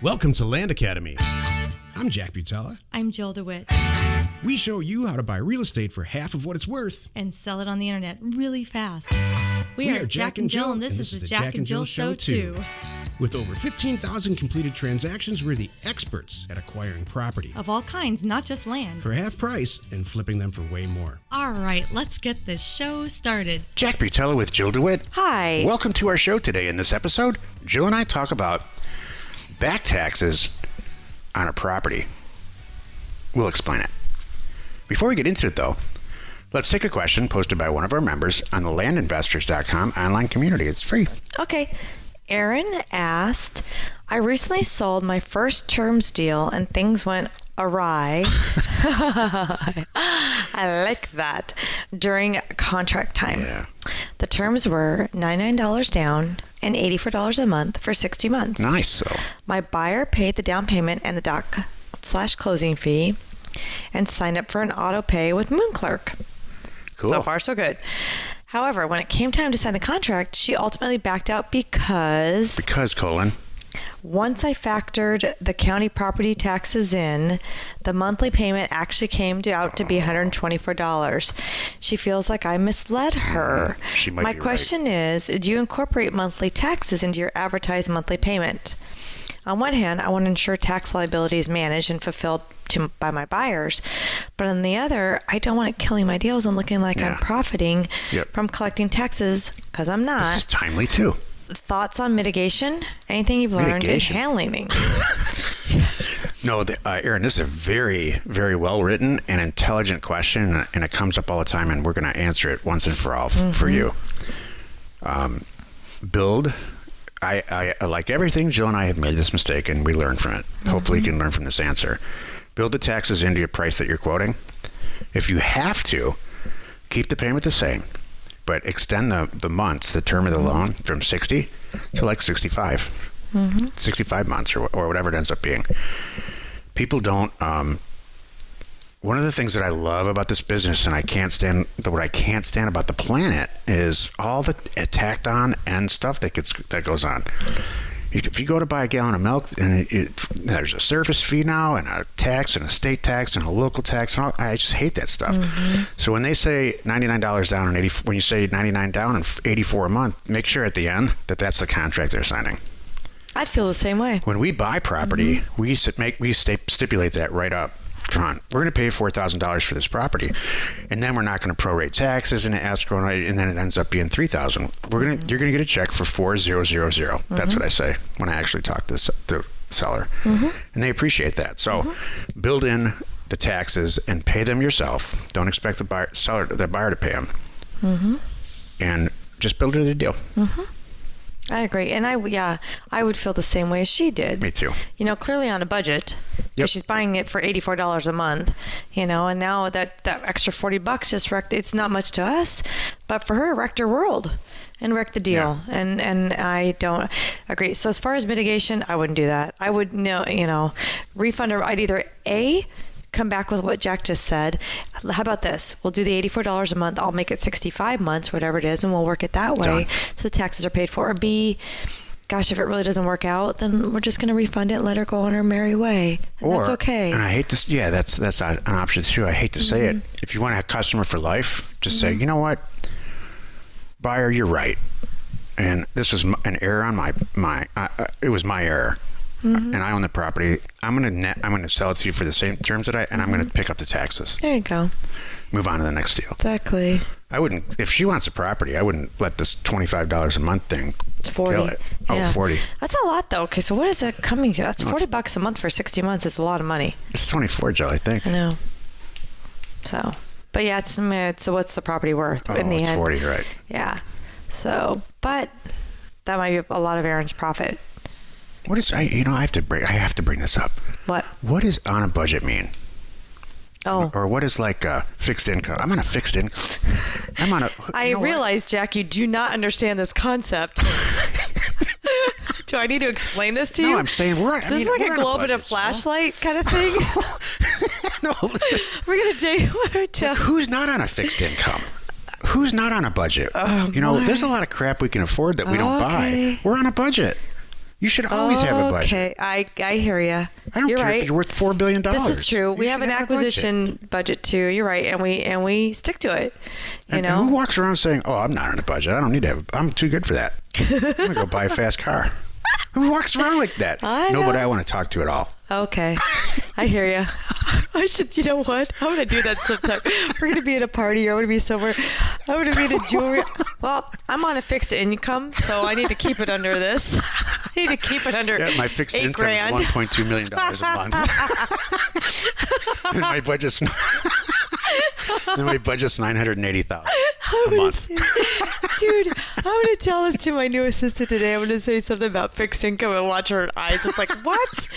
Welcome to Land Academy. I'm Jack Butala. I'm Jill DeWit. We show you how to buy real estate for half of what it's worth. And sell it on the internet really fast. We are Jack and Jill, and this is the Jack and Jill Show too. With over 15,000 completed transactions, we're the experts at acquiring property. Of all kinds, not just land. For half price and flipping them for way more. All right, let's get this show started. Jack Butala with Jill DeWit. Hi. Welcome to our show today. In this episode, Jill and I talk about back taxes on a property. We'll explain it. Before we get into it, though, let's take a question posted by one of our members on the landinvestors.com online community. It's free. Okay. Erin asked, I recently sold my first terms deal and things went awry. I like that. During contract time. Yeah. The terms were $99 down and $84 a month for 60 months. Nice. So, My buyer paid the down payment and the doc/closing fee and signed up for an auto pay with moonclerk. cool. So far, so good. However, when it came time to sign the contract, she ultimately backed out because once I factored the county property taxes in, the monthly payment actually came out to be $124. She feels like I misled her. She might My be question is, do you incorporate monthly taxes into your advertised monthly payment? On one hand, I want to ensure tax liability is managed and fulfilled by my buyers. But on the other, I don't want it killing my deals and looking like I'm profiting from collecting taxes, because I'm not. This is timely, too. Thoughts on mitigation? Anything you've learned in handling things? No, Erin, this is a very, very well-written and intelligent question, and it comes up all the time, and we're going to answer it once and for all for you. I like everything. Jill and I have made this mistake, and we learn from it. Hopefully you can learn from this answer. Build the taxes into your price that you're quoting. If you have to, keep the payment the same, but extend the months, the term of the loan, from 60 to like 65. 65 months or whatever it ends up being. People don't... one of the things that I love about this business, and what I can't stand about the planet, is all the tacked on and stuff that goes on. If you go to buy a gallon of milk, and there's a service fee now, and a tax, and a state tax, and a local tax, and I just hate that stuff. So when they say $99 down and when you say $99 down and $84 a month, make sure at the end that's the contract they're signing. I'd feel the same way. When we buy property, we stipulate that right up front. We're going to pay $4,000 for this property, and then we're not going to prorate taxes and escrow, and then it ends up being $3,000. You're going to get a check for $4,000. That's what I say when I actually talk to the seller, and they appreciate that. So build in the taxes and pay them yourself. Don't expect the buyer to pay them, and just build it a deal. I agree. And I would feel the same way as she did. Me too. Clearly on a budget, because she's buying it for $84 a month, and now that extra $40 just wrecked, it's not much to us, but for her, it wrecked her world and wrecked the deal. Yeah. And I don't agree. So as far as mitigation, I wouldn't do that. I would refund her. I'd either come back with what Jack just said. How about this? We'll do the $84 a month. I'll make it 65 months, whatever it is, and we'll work it that way. Done. So the taxes are paid for. Or B, gosh, if it really doesn't work out, then we're just going to refund it and let her go on her merry way. And that's okay. And I hate to, that's an option too. I hate to say it. If you want to have customer for life, just say, you know what, buyer, you're right. And this was an error on it was my error. And I own the property. I'm gonna sell it to you for the same terms and I'm gonna pick up the taxes. There you go. Move on to the next deal. Exactly. I wouldn't, if she wants the property, I wouldn't let this $25 a month thing It's 40. kill it. Yeah. Oh, 40. That's a lot though. Okay, so what is it coming to? That's $40 a month for 60 months. It's a lot of money. It's 24, Joe, I think. I know. So, but yeah, so what's the property worth in the it's end? 40, right? Yeah. So, but that might be a lot of Erin's profit. What is I have to bring this up. What does on a budget mean? Oh. Or what is like a fixed income? I'm on a fixed income. I realize, Jack, you do not understand this concept. Do I need to explain this to you? No, I'm saying we're. Is this like a globe and a flashlight kind of thing? No, listen. We're gonna do. Who's not on a fixed income? Who's not on a budget? There's a lot of crap we can afford that we don't buy. We're on a budget. You should always have a budget. Okay, I hear you. I don't You're care right. if you're worth $4 billion. This is true. We You have should an a budget. acquisition budget too. You're right, and we stick to it. You And know, who walks around saying, "Oh, I'm not on a budget. I don't need to have. I'm too good for that. I'm gonna go buy a fast car." Who walks around like that? I know. Nobody I want to talk to at all. okay, I hear you. I should. You know what? I'm gonna do that sometime. We're gonna be at a party, or I'm gonna be somewhere. I'm gonna be at a jewelry. Well, I'm on a fixed income, so I need to keep it under this. I need to keep it under. Yeah, my fixed income $8,000. is $1.2 million a month, and my budget's $980,000 a month. Dude, I'm gonna tell this to my new assistant today. I'm gonna say something about fixed income and watch her eyes just like, what?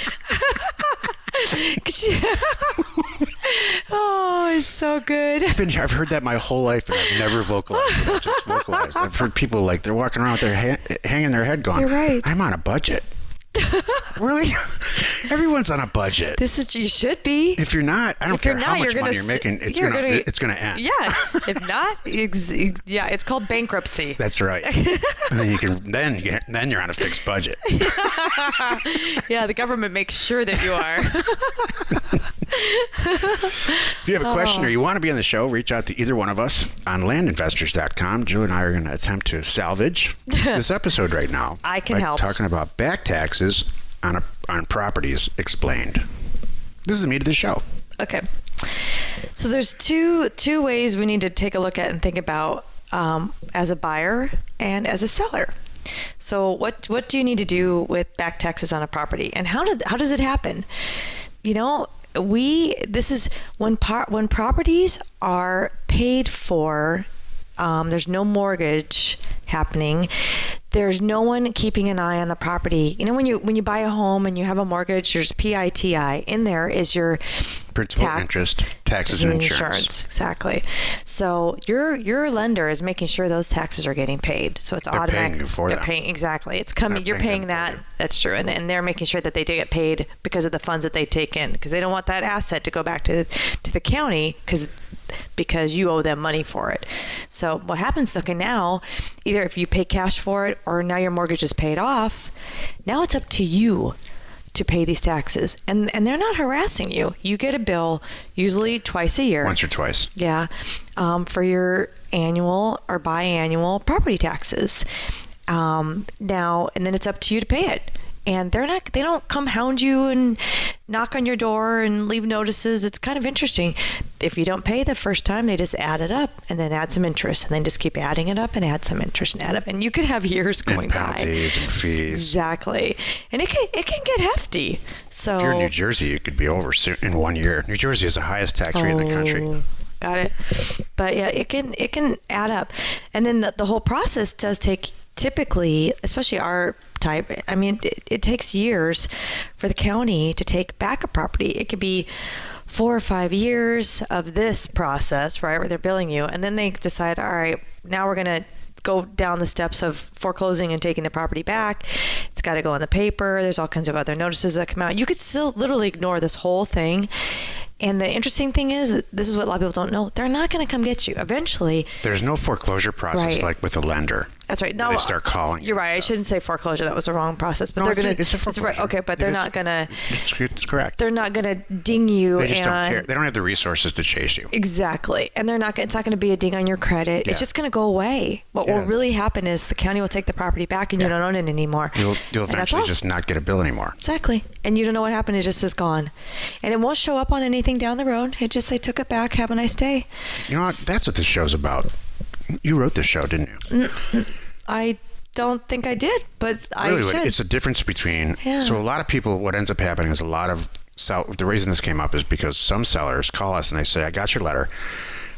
Oh, it's so good. I've heard that my whole life, and I've never vocalized it. I've just vocalized. I've heard people like they're walking around with their hanging their head, going, You're right. "I'm on a budget." Really? Everyone's on a budget. This is, you should be. If you're not, I don't If you're care how not, much you're money gonna you're making. It's gonna end. Yeah. If not, yeah, it's called bankruptcy. That's right. And then you're on a fixed budget. Yeah, the government makes sure that you are. If you have a question or you want to be on the show, reach out to either one of us on landinvestors.com. Julie and I are going to attempt to salvage this episode right now. I can by help. Talking about back taxes on properties explained. This is the meat of the show. Okay. So there's two ways we need to take a look at and think about as a buyer and as a seller. So what do you need to do with back taxes on a property, and how does it happen? You know, this is when properties are paid for. There's no mortgage happening. There's no one keeping an eye on the property. You know, when you buy a home and you have a mortgage, there's PITI. In there is your Principal, tax, interest, taxes, and insurance. Exactly. So your lender is making sure those taxes are getting paid. So it's They're automatic. paying you for They're them. paying, exactly. It's coming. Not You're paying paying them for that. you. That's true. And they're making sure that they do get paid because of the funds that they take in, because they don't want that asset to go back to the county because you owe them money for it. So what happens, okay, now, either if you pay cash for it or now your mortgage is paid off, now it's up to you to pay these taxes. And they're not harassing you. You get a bill usually twice a year. Once or twice. Yeah. For your annual or biannual property taxes. Now, and then it's up to you to pay it. And they don't come hound you and knock on your door and leave notices. It's kind of interesting. If you don't pay the first time, they just add it up and then add some interest and then just keep adding it up and add some interest and add up. And you could have years going And penalties by. and fees. Exactly. And it can get hefty. So If you're in New Jersey, you could be over in 1 year. New Jersey is the highest tax rate in the country. Got it. But yeah, it can add up. And then the whole process does take, typically, especially our type, I mean, it takes years for the county to take back a property. It could be 4 or 5 years of this process, right, where they're billing you, and then they decide, all right, now we're going to go down the steps of foreclosing and taking the property back. It's got to go in the paper. There's all kinds of other notices that come out. You could still literally ignore this whole thing. And the interesting thing is, this is what a lot of people don't know, they're not going to come get you. Eventually. There's no foreclosure process Right. like with a lender. That's right. They start calling. You're right. I shouldn't say foreclosure. That was the wrong process. But No, they're it's a- going to. it's a foreclosure. Right. Okay, but they're not going to. It's correct. They're not going to ding you. They just don't and care. They don't have the resources to chase you. Exactly. And they're not. It's not going to be a ding on your credit. Yeah. It's just going to go away. What Yeah. will really happen is the county will take the property back, and you don't own it anymore. You'll And that's eventually all. just not get a bill anymore. Exactly. And you don't know what happened. It just is gone. And it won't show up on anything down the road. It just, they took it back. Have a nice day. You know what? That's what this show's about. You wrote this show, didn't you? I don't think I did, but I Really, should. it's the difference between. Yeah. So a lot of people, what ends up happening is a lot of the reason this came up is because some sellers call us and they say, "I got your letter.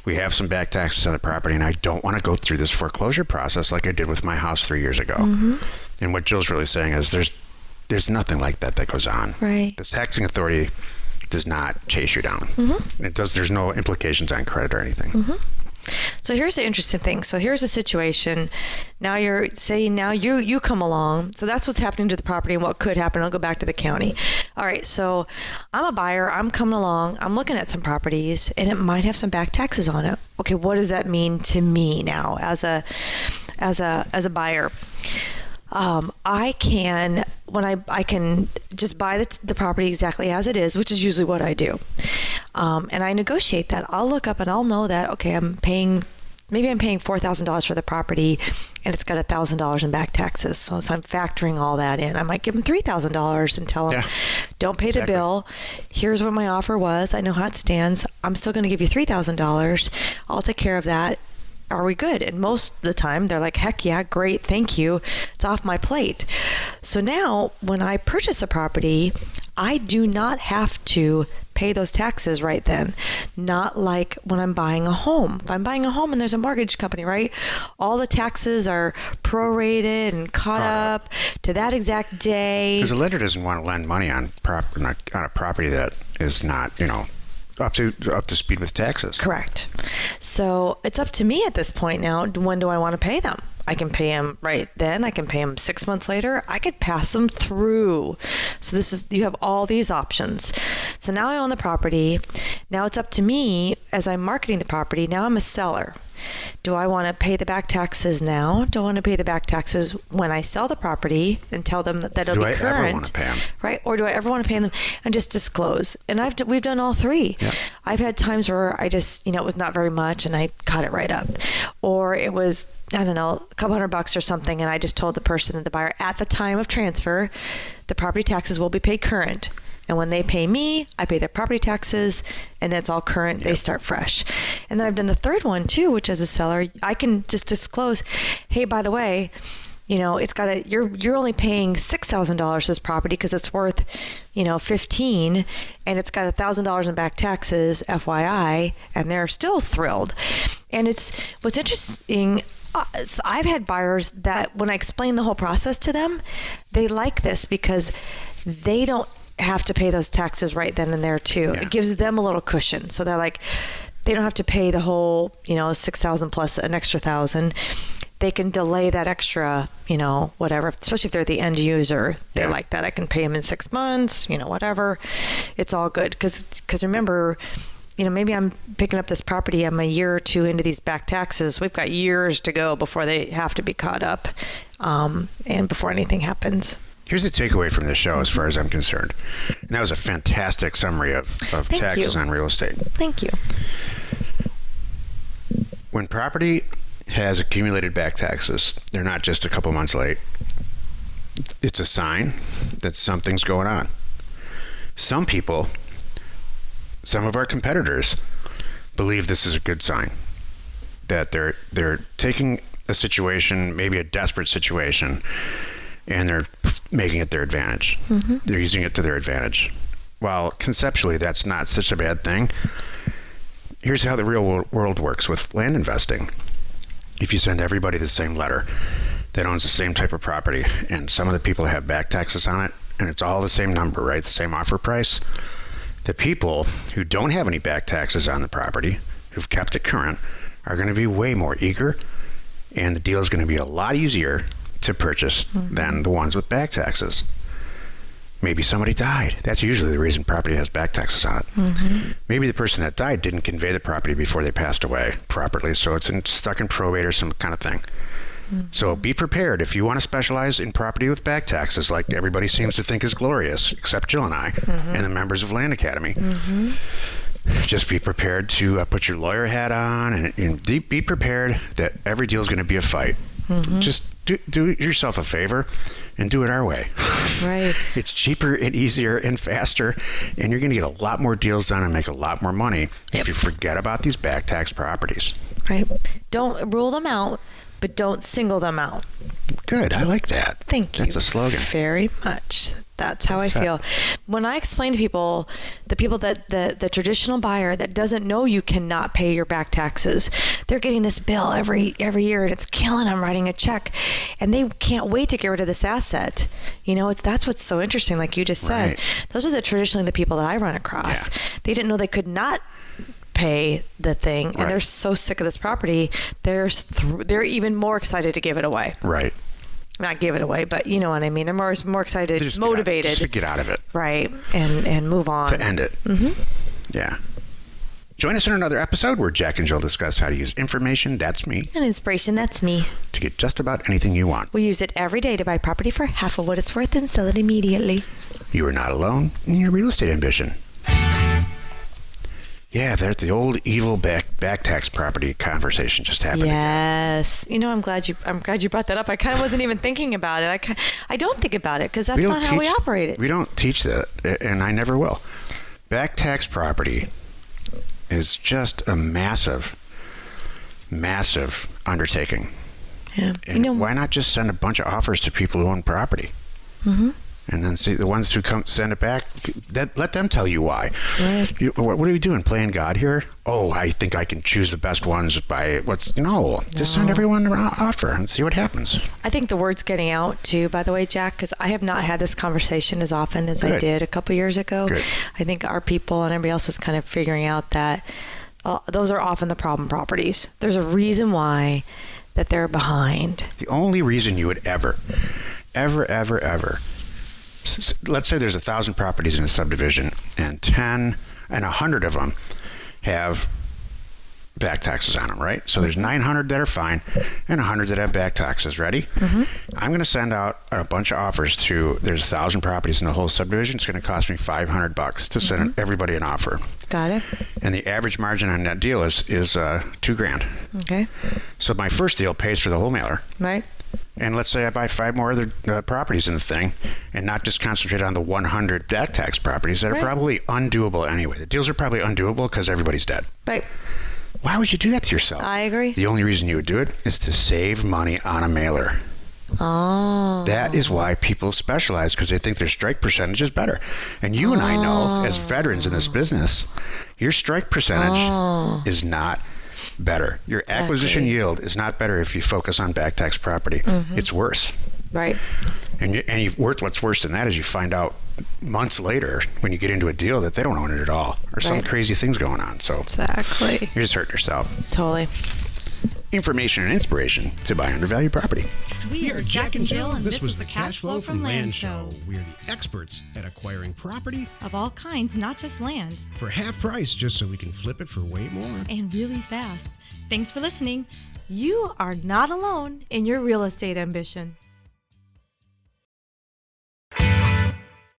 We have some back taxes on the property, and I don't want to go through this foreclosure process like I did with my house 3 years ago." Mm-hmm. And what Jill's really saying is, there's nothing like that goes on. Right. The taxing authority does not chase you down. Mm-hmm. It does. There's no implications on credit or anything. So here's the interesting thing. So here's a situation. Now you're saying now you come along. So that's what's happening to the property and what could happen. I'll go back to the county. All right. So I'm a buyer. I'm coming along. I'm looking at some properties and it might have some back taxes on it. Okay. What does that mean to me now as a buyer? I can when I can just buy the property exactly as it is, which is usually what I do. And I negotiate that. I'll look up and I'll know that, okay, I'm paying $4,000 for the property and it's got $1,000 in back taxes. So I'm factoring all that in. I might give them $3,000 and tell them, don't pay the bill. Here's what my offer was. I know how it stands. I'm still going to give you $3,000. I'll take care of that. Are we good? And most of the time they're like, heck yeah, great, thank you. It's off my plate. So now when I purchase a property, I do not have to pay those taxes right then. Not like when I'm buying a home. If I'm buying a home and there's a mortgage company, right? All the taxes are prorated and caught up to that exact day. Because the lender doesn't want to lend money on a property that is not, up to speed with taxes. Correct. So it's up to me at this point now. When do I want to pay them? I can pay them right then. I can pay them 6 months later. I could pass them through. So you have all these options. So now I own the property. Now it's up to me as I'm marketing the property. Now I'm a seller. Do I want to pay the back taxes now? Do I want to pay the back taxes when I sell the property and tell them that it'll be current? Do I ever want to pay them? Right? Or do I ever want to pay them and just disclose? And we've done all three. Yep. I've had times where I just, it was not very much and I caught it right up. Or it was, I don't know, a couple $100 or something, and I just told the person, the buyer, at the time of transfer, the property taxes will be paid current. And when they pay me, I pay their property taxes, and it's all current. Yep. They start fresh. And then I've done the third one too, which as a seller, I can just disclose, hey, by the way, you're only paying $6,000 this property because it's worth, 15, and it's got $1,000 in back taxes, FYI, and they're still thrilled. And what's interesting. I've had buyers that when I explain the whole process to them, they like this because they don't have to pay those taxes right then and there too. Yeah. It gives them a little cushion. So they're like, they don't have to pay the whole, $6,000 plus an extra $1,000. They can delay that extra, whatever, especially if they're the end user. They like that. I can pay them in 6 months, whatever. It's all good. Because remember, maybe I'm picking up this property. I'm a year or two into these back taxes. We've got years to go before they have to be caught up and before anything happens. Here's the takeaway from this show as far as I'm concerned. And that was a fantastic summary of taxes on real estate. Thank you. When property has accumulated back taxes, they're not just a couple months late. It's a sign that something's going on. Some people, some of our competitors, believe this is a good sign. That they're taking a situation, maybe a desperate situation, and they're making it their advantage. Mm-hmm. They're using it to their advantage. While conceptually that's not such a bad thing, here's how the real world works with land investing. If you send everybody the same letter that owns the same type of property, and some of the people have back taxes on it, and it's all the same number, right? It's the same offer price. The people who don't have any back taxes on the property, who've kept it current, are going to be way more eager, and the deal is going to be a lot easier to purchase than the ones with back taxes. Maybe somebody died. That's usually the reason property has back taxes on it. Mm-hmm. Maybe the person that died didn't convey the property before they passed away properly, so it's stuck in probate or some kind of thing. Mm-hmm. So be prepared. If you want to specialize in property with back taxes, like everybody seems to think is glorious, except Jill and I, and the members of Land Academy, just be prepared to put your lawyer hat on and be prepared that every deal is going to be a fight. Just do yourself a favor and do it our way. Right. It's cheaper and easier and faster, and you're going to get a lot more deals done and make a lot more money if you forget about these back tax properties. Right. Don't rule them out, but don't single them out. Good. I like that. Thank you. That's a slogan. Very much. That's how I feel. When I explain to people, that the traditional buyer that doesn't know you cannot pay your back taxes, they're getting this bill every year and it's killing them writing a check, and they can't wait to get rid of this asset. That's what's so interesting. Like you just said, those are traditionally the people that I run across. Yeah. They didn't know they could not pay the thing, and they're so sick of this property. They're even more excited to give it away. Right. Not give it away, but you know what I mean. They're more excited, motivated. Just to get out of it. Right. And move on. To end it. Mm-hmm. Yeah. Join us in another episode where Jack and Jill discuss how to use information, that's me, And inspiration, that's me. to get just about anything you want. We use it every day to buy property for half of what it's worth and sell it immediately. You are not alone in your real estate ambition. Yeah, there's the old evil back tax property conversation just happened. Yes. You know, I'm glad you brought that up. I kind of wasn't even thinking about it. I don't think about it because that's not how we operate it. We don't teach that, and I never will. Back tax property is just a massive, massive undertaking. Yeah. And why not just send a bunch of offers to people who own property? Mm-hmm. And then see the ones who come send it back. Let them tell you why. Right. What are we doing? Playing God here? Oh, I think I can choose the best ones by just send everyone an offer and see what happens. I think the word's getting out too, by the way, Jack, because I have not had this conversation as often as I did a couple years ago. Good. I think our people and everybody else is kind of figuring out that those are often the problem properties. There's a reason why that they're behind. The only reason you would ever, let's say there's 1,000 properties in a subdivision and 100 of them have back taxes on them, right? So there's 900 that are fine and 100 that have back taxes. Ready? Mm-hmm. I'm going to send out a bunch of offers there's 1,000 properties in the whole subdivision. It's going to cost me $500 to send everybody an offer. Got it. And the average margin on that deal is $2,000. Okay. So my first deal pays for the whole mailer. Right. And let's say I buy 5 more other properties in the thing and not just concentrate on the 100 back tax properties that are probably undoable anyway. The deals are probably undoable because everybody's dead. Right. Why would you do that to yourself? I agree. The only reason you would do it is to save money on a mailer. Oh. That is why people specialize, because they think their strike percentage is better. And you and I know, as veterans in this business, your strike percentage is not better. Your acquisition yield is not better if you focus on back tax property. Mm-hmm. It's worse. Right. And what's worse than that is you find out months later when you get into a deal that they don't own it at all, or some crazy things going on. So exactly, you're just hurting yourself. Totally. Information and inspiration to buy undervalued property. We are Jack and Jill, and this was the Cash Flow from Land Show. We are the experts at acquiring property Of all kinds, not just land. for half price, just so we can flip it for way more. And really fast. Thanks for listening. You are not alone in your real estate ambition.